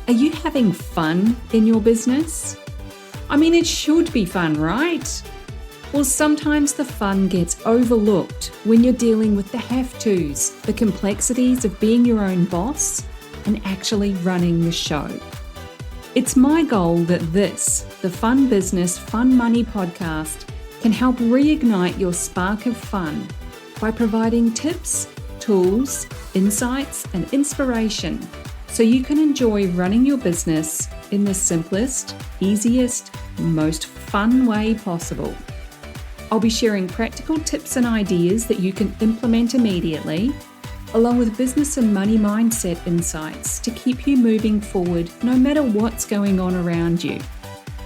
Are you having fun in your business? I mean, it should be fun, right? Well, sometimes the fun gets overlooked when you're dealing with the have-tos, the complexities of being your own boss and actually running the show. It's my goal that this, the Fun Business, Fun Money podcast, can help reignite your spark of fun by providing tips, tools, insights, and inspiration so you can enjoy running your business in the simplest, easiest, most fun way possible. I'll be sharing practical tips and ideas that you can implement immediately, along with business and money mindset insights to keep you moving forward no matter what's going on around you.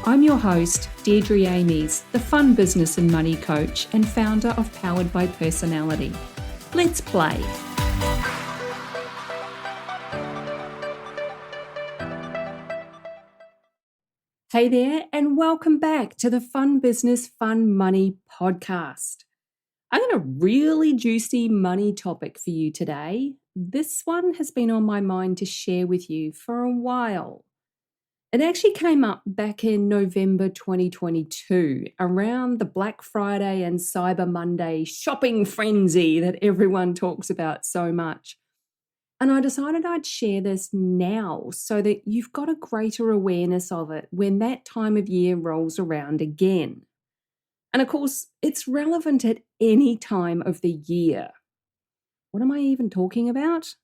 I'm your host, Deirdre Amies, the Fun Business and Money Coach and founder of Powered by Personality. Let's play. Hey there, and welcome back to the Fun Business, Fun Money podcast. I got a really juicy money topic for you today. This one has been on my mind to share with you for a while. It actually came up back in November 2022, around the Black Friday and Cyber Monday shopping frenzy that everyone talks about so much. And I decided I'd share this now so that you've got a greater awareness of it when that time of year rolls around again. And of course, it's relevant at any time of the year. What am I even talking about?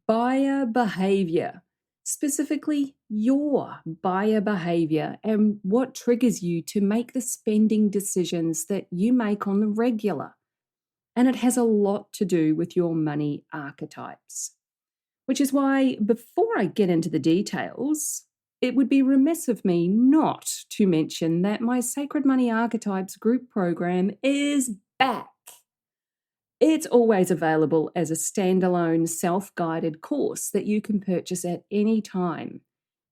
Buyer behavior, specifically your buyer behavior and what triggers you to make the spending decisions that you make on the regular. And it has a lot to do with your money archetypes, which is why before I get into the details, it would be remiss of me not to mention that my Sacred Money Archetypes group program is back. It's always available as a standalone self-guided course that you can purchase at any time,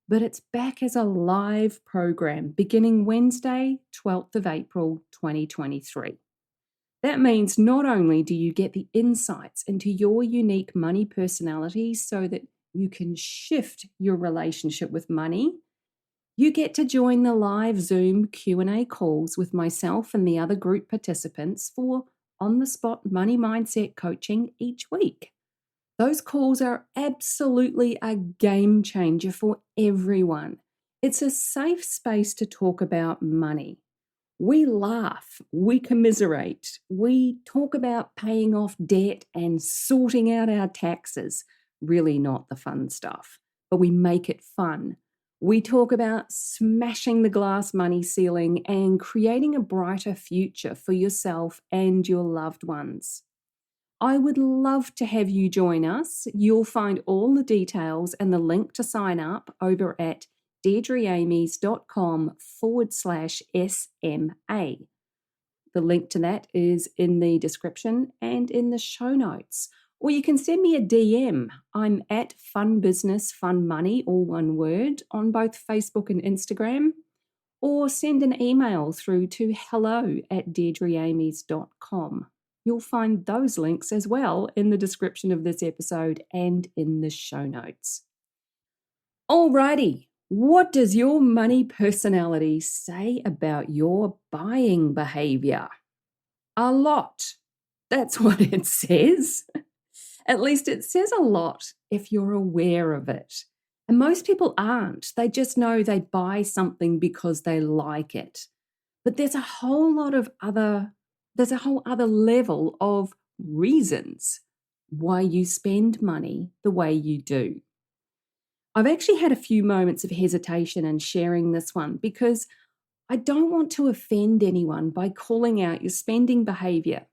but it's back as a live program beginning Wednesday, 12th of April, 2023. That means not only do you get the insights into your unique money personality so that you can shift your relationship with money, you get to join the live Zoom Q&A calls with myself and the other group participants for on-the-spot money mindset coaching each week. Those calls are absolutely a game changer for everyone. It's a safe space to talk about money. We laugh, we commiserate, we talk about paying off debt and sorting out our taxes. Really not the fun stuff, but we make it fun. We talk about smashing the glass money ceiling and creating a brighter future for yourself and your loved ones. I would love to have you join us. You'll find all the details and the link to sign up over at deirdreamies.com/SMA. The link to that is in the description and in the show notes. Or you can send me a DM. I'm at Fun Business, Fun Money, all one word, on both Facebook and Instagram. Or send an email through to hello@deirdreamies.com. You'll find those links as well in the description of this episode and in the show notes. Alrighty. What does your money personality say about your buying behavior? A lot. That's what it says. At least it says a lot if you're aware of it. And most people aren't. They just know they buy something because they like it. But there's a whole other level of reasons why you spend money the way you do. I've actually had a few moments of hesitation in sharing this one because I don't want to offend anyone by calling out your spending behavior.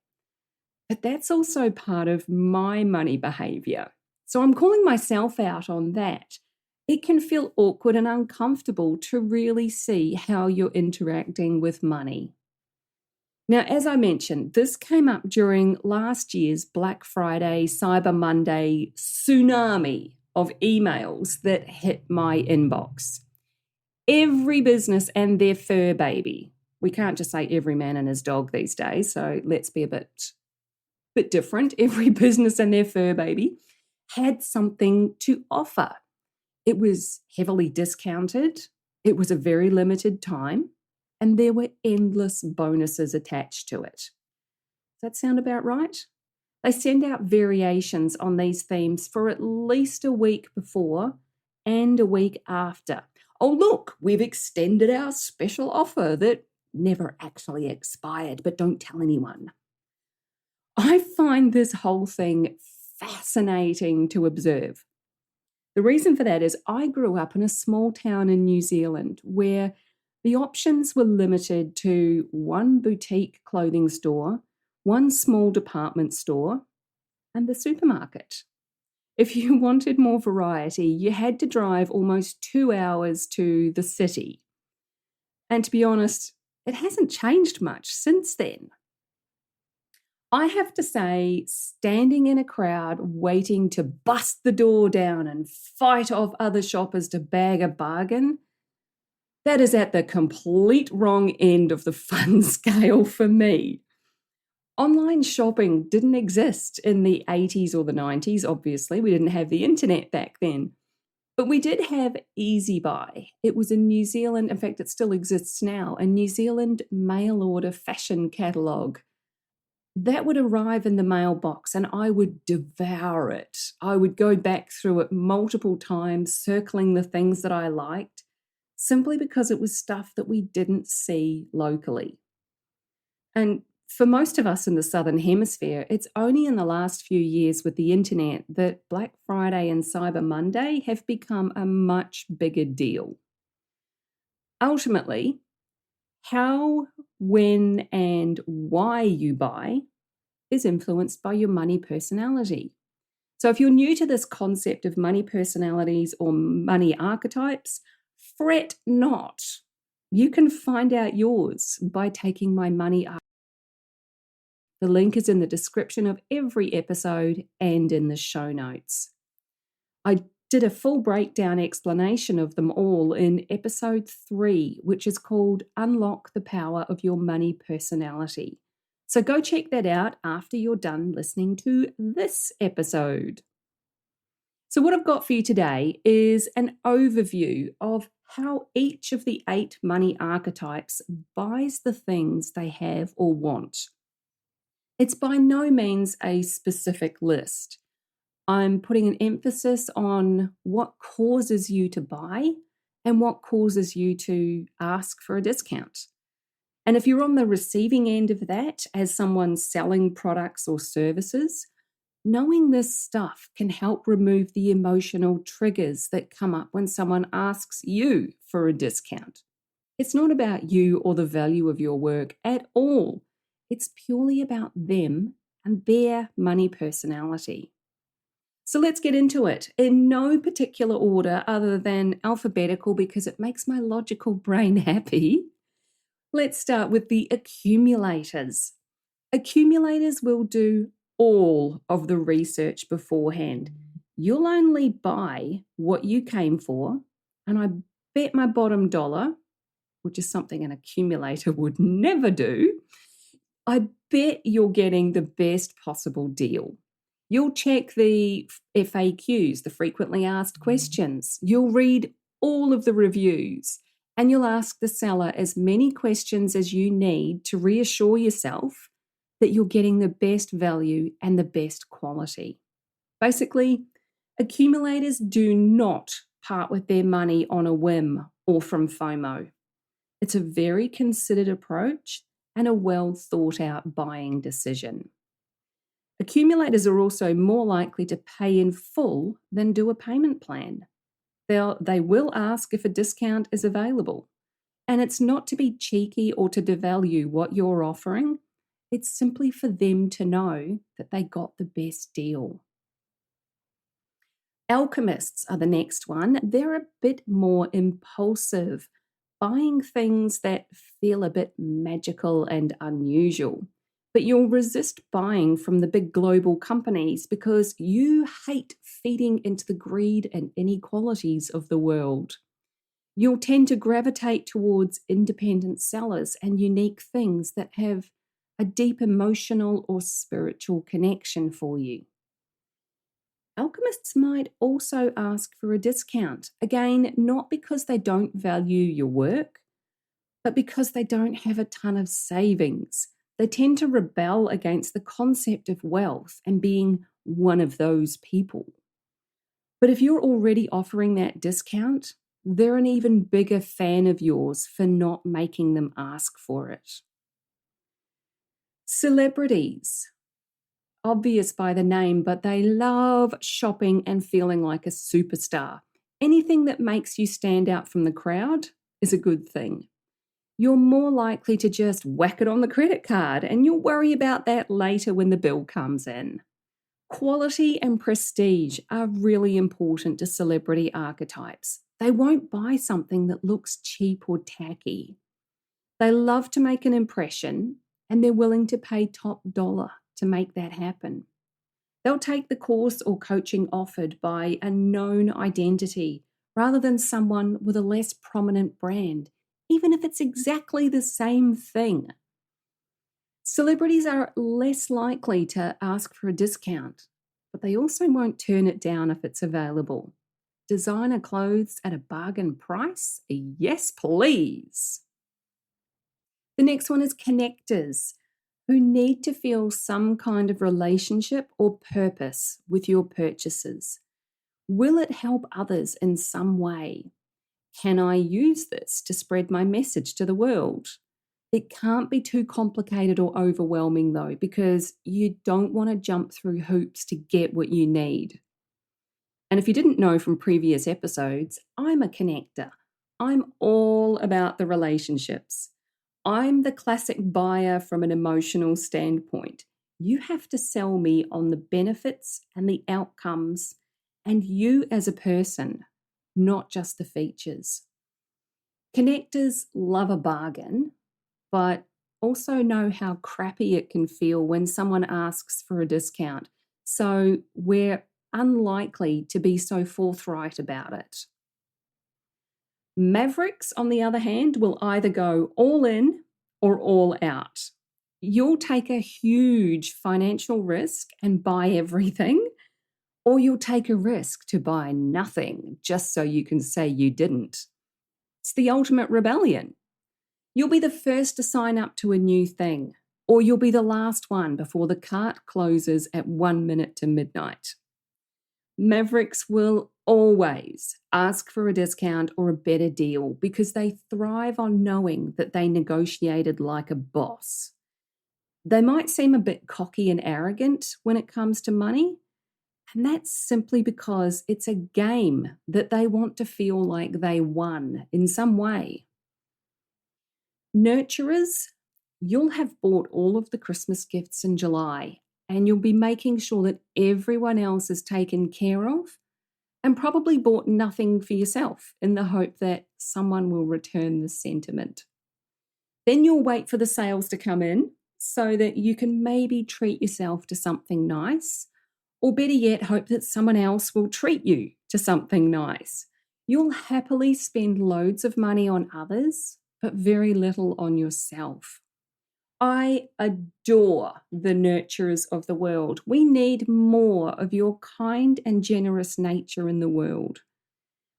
But that's also part of my money behavior. So I'm calling myself out on that. It can feel awkward and uncomfortable to really see how you're interacting with money. Now, as I mentioned, this came up during last year's Black Friday, Cyber Monday tsunami of emails that hit my inbox. Every business and their fur baby. We can't just say every man and his dog these days, so let's be a bit different. Every business and their fur baby had something to offer. It was heavily discounted, it was a very limited time, and there were endless bonuses attached to it. Does that sound about right? They send out variations on these themes for at least a week before and a week after. Oh, look, we've extended our special offer that never actually expired, but don't tell anyone. I find this whole thing fascinating to observe. The reason for that is I grew up in a small town in New Zealand where the options were limited to one boutique clothing store, one small department store, and the supermarket. If you wanted more variety, you had to drive almost 2 hours to the city. And to be honest, it hasn't changed much since then. I have to say, standing in a crowd waiting to bust the door down and fight off other shoppers to bag a bargain, that is at the complete wrong end of the fun scale for me. Online shopping didn't exist in the 80s or the 90s, obviously. We didn't have the internet back then. But we did have Easy Buy. It was a New Zealand, in fact, it still exists now, a New Zealand mail order fashion catalogue. That would arrive in the mailbox and I would devour it. I would go back through it multiple times, circling the things that I liked, simply because it was stuff that we didn't see locally. And for most of us in the Southern Hemisphere, it's only in the last few years with the internet that Black Friday and Cyber Monday have become a much bigger deal. Ultimately, how, when, and why you buy is influenced by your money personality. So if you're new to this concept of money personalities or money archetypes, fret not. You can find out yours by taking my money archetype. The link is in the description of every episode and in the show notes. I did a full breakdown explanation of them all in episode 3, which is called Unlock the Power of Your Money Personality. So go check that out after you're done listening to this episode. So what I've got for you today is an overview of how each of the 8 money archetypes buys the things they have or want. It's by no means a specific list. I'm putting an emphasis on what causes you to buy and what causes you to ask for a discount. And if you're on the receiving end of that as someone selling products or services, knowing this stuff can help remove the emotional triggers that come up when someone asks you for a discount. It's not about you or the value of your work at all. It's purely about them and their money personality. So let's get into it in no particular order other than alphabetical because it makes my logical brain happy. Let's start with the accumulators. Accumulators will do all of the research beforehand. You'll only buy what you came for, and I bet my bottom dollar, which is something an accumulator would never do, I bet you're getting the best possible deal. You'll check the FAQs, the frequently asked questions. You'll read all of the reviews, and you'll ask the seller as many questions as you need to reassure yourself that you're getting the best value and the best quality. Basically, accumulators do not part with their money on a whim or from FOMO. It's a very considered approach and a well thought out buying decision. Accumulators are also more likely to pay in full than do a payment plan. They will ask if a discount is available. And it's not to be cheeky or to devalue what you're offering. It's simply for them to know that they got the best deal. Alchemists are the next one. They're a bit more impulsive, buying things that feel a bit magical and unusual. But you'll resist buying from the big global companies because you hate feeding into the greed and inequalities of the world. You'll tend to gravitate towards independent sellers and unique things that have a deep emotional or spiritual connection for you. Alchemists might also ask for a discount. Again, not because they don't value your work, but because they don't have a ton of savings. They tend to rebel against the concept of wealth and being one of those people. But if you're already offering that discount, they're an even bigger fan of yours for not making them ask for it. Celebrities. Obvious by the name, but they love shopping and feeling like a superstar. Anything that makes you stand out from the crowd is a good thing. You're more likely to just whack it on the credit card, and you'll worry about that later when the bill comes in. Quality and prestige are really important to celebrity archetypes. They won't buy something that looks cheap or tacky. They love to make an impression, and they're willing to pay top dollar to make that happen. They'll take the course or coaching offered by a known identity rather than someone with a less prominent brand, even if it's exactly the same thing. Celebrities are less likely to ask for a discount, but they also won't turn it down if it's available. Designer clothes at a bargain price? Yes, please. The next one is connectors, who need to feel some kind of relationship or purpose with your purchases. Will it help others in some way? Can I use this to spread my message to the world? It can't be too complicated or overwhelming though, because you don't want to jump through hoops to get what you need. And if you didn't know from previous episodes, I'm a connector. I'm all about the relationships. I'm the classic buyer from an emotional standpoint. You have to sell me on the benefits and the outcomes and you as a person, not just the features. Connectors love a bargain, but also know how crappy it can feel when someone asks for a discount. So we're unlikely to be so forthright about it. Mavericks, on the other hand, will either go all in or all out. You'll take a huge financial risk and buy everything, or you'll take a risk to buy nothing just so you can say you didn't. It's the ultimate rebellion. You'll be the first to sign up to a new thing, or you'll be the last one before the cart closes at 1 minute to midnight. Mavericks will always ask for a discount or a better deal because they thrive on knowing that they negotiated like a boss. They might seem a bit cocky and arrogant when it comes to money, and that's simply because it's a game that they want to feel like they won in some way. Nurturers, you'll have bought all of the Christmas gifts in July, and you'll be making sure that everyone else is taken care of and probably bought nothing for yourself in the hope that someone will return the sentiment. Then you'll wait for the sales to come in so that you can maybe treat yourself to something nice, or better yet, hope that someone else will treat you to something nice. You'll happily spend loads of money on others, but very little on yourself. I adore the nurturers of the world. We need more of your kind and generous nature in the world.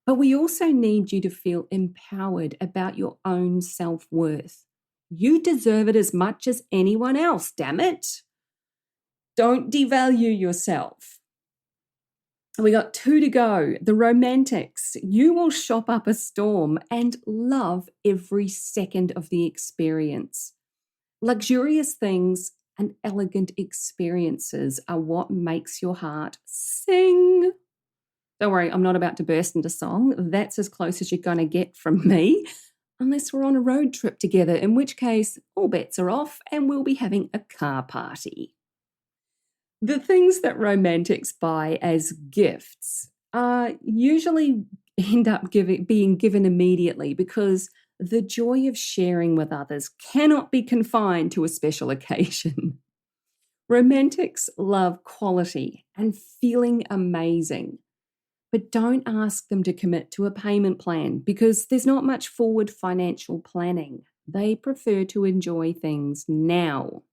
But we also need you to feel empowered about your own self-worth. You deserve it as much as anyone else, damn it. Don't devalue yourself. We got 2 to go. The romantics. You will shop up a storm and love every second of the experience. Luxurious things and elegant experiences are what makes your heart sing. Don't worry, I'm not about to burst into song. That's as close as you're going to get from me, unless we're on a road trip together, in which case all bets are off and we'll be having a car party. The things that romantics buy as gifts are usually end up being given immediately because the joy of sharing with others cannot be confined to a special occasion. Romantics love quality and feeling amazing, but don't ask them to commit to a payment plan because there's not much forward financial planning. They prefer to enjoy things now.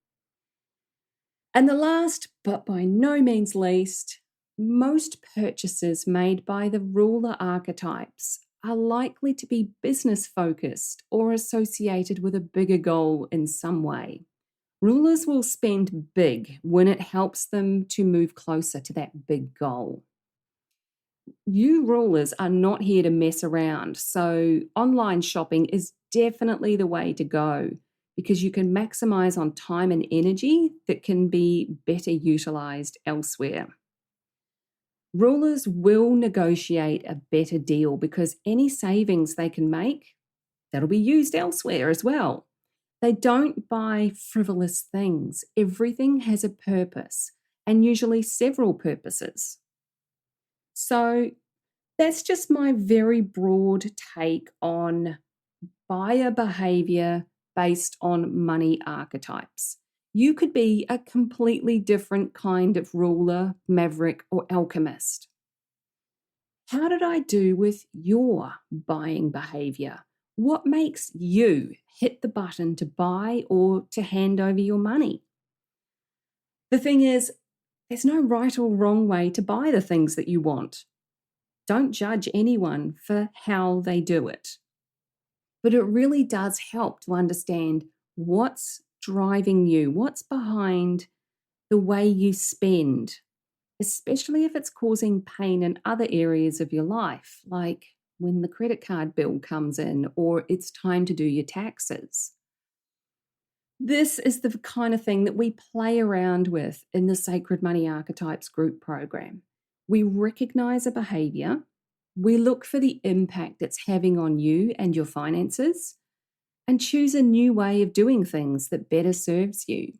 And the last, but by no means least, Most purchases made by the ruler archetypes are likely to be business focused or associated with a bigger goal in some way. Rulers will spend big when it helps them to move closer to that big goal. You rulers are not here to mess around, so online shopping is definitely the way to go because you can maximize on time and energy that can be better utilized elsewhere. Rulers will negotiate a better deal because any savings they can make, that'll be used elsewhere as well. They don't buy frivolous things. Everything has a purpose, and usually several purposes. So that's just my very broad take on buyer behavior based on money archetypes. You could be a completely different kind of ruler, maverick, or alchemist. How did I do with your buying behavior? What makes you hit the button to buy or to hand over your money? The thing is, there's no right or wrong way to buy the things that you want. Don't judge anyone for how they do it. But it really does help to understand what's driving you, what's behind the way you spend, especially if it's causing pain in other areas of your life, like when the credit card bill comes in or it's time to do your taxes. This is the kind of thing that we play around with in the Sacred Money Archetypes group program. We recognize a behavior, we look for the impact it's having on you and your finances, and choose a new way of doing things that better serves you.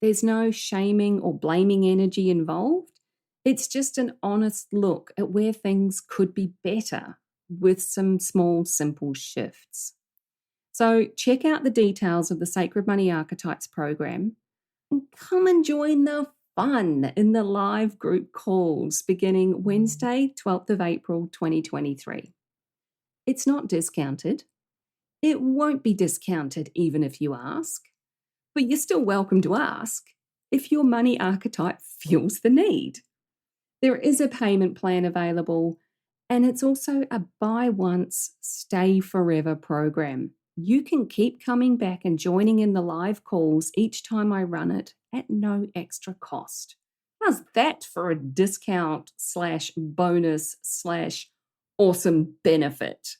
There's no shaming or blaming energy involved. It's just an honest look at where things could be better with some small, simple shifts. So check out the details of the Sacred Money Archetypes program and come and join the fun in the live group calls beginning Wednesday, 12th of April, 2023. It's not discounted. It won't be discounted even if you ask, but you're still welcome to ask if your money archetype feels the need. There is a payment plan available, and it's also a buy once, stay forever program. You can keep coming back and joining in the live calls each time I run it at no extra cost. How's that for a discount / bonus / awesome benefit?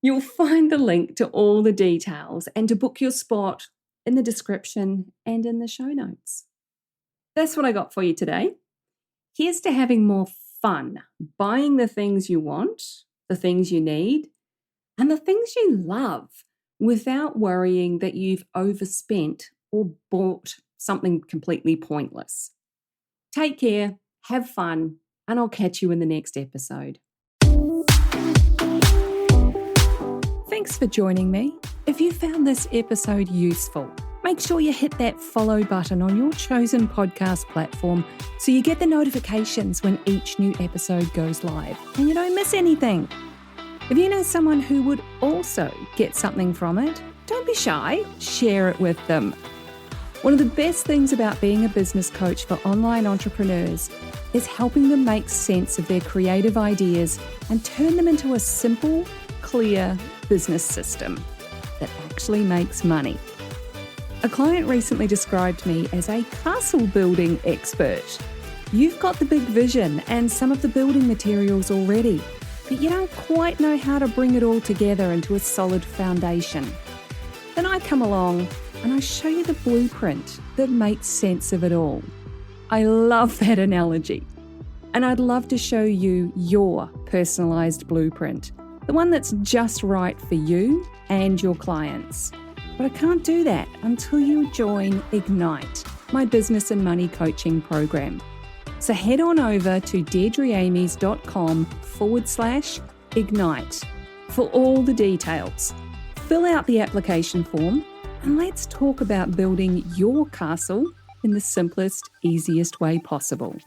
You'll find the link to all the details and to book your spot in the description and in the show notes. That's what I got for you today. Here's to having more fun buying the things you want, the things you need, and the things you love without worrying that you've overspent or bought something completely pointless. Take care, have fun, and I'll catch you in the next episode. Thanks for joining me. If you found this episode useful, make sure you hit that follow button on your chosen podcast platform so you get the notifications when each new episode goes live and you don't miss anything. If you know someone who would also get something from it, don't be shy, share it with them. One of the best things about being a business coach for online entrepreneurs is helping them make sense of their creative ideas and turn them into a simple, clear business system that actually makes money. A client recently described me as a castle building expert. You've got the big vision and some of the building materials already, but you don't quite know how to bring it all together into a solid foundation. Then I come along and I show you the blueprint that makes sense of it all. I love that analogy. And I'd love to show you your personalized blueprint, the one that's just right for you and your clients. But I can't do that until you join Ignite, my business and money coaching program. So head on over to deirdreamies.com/ignite for all the details. Fill out the application form and let's talk about building your castle in the simplest, easiest way possible.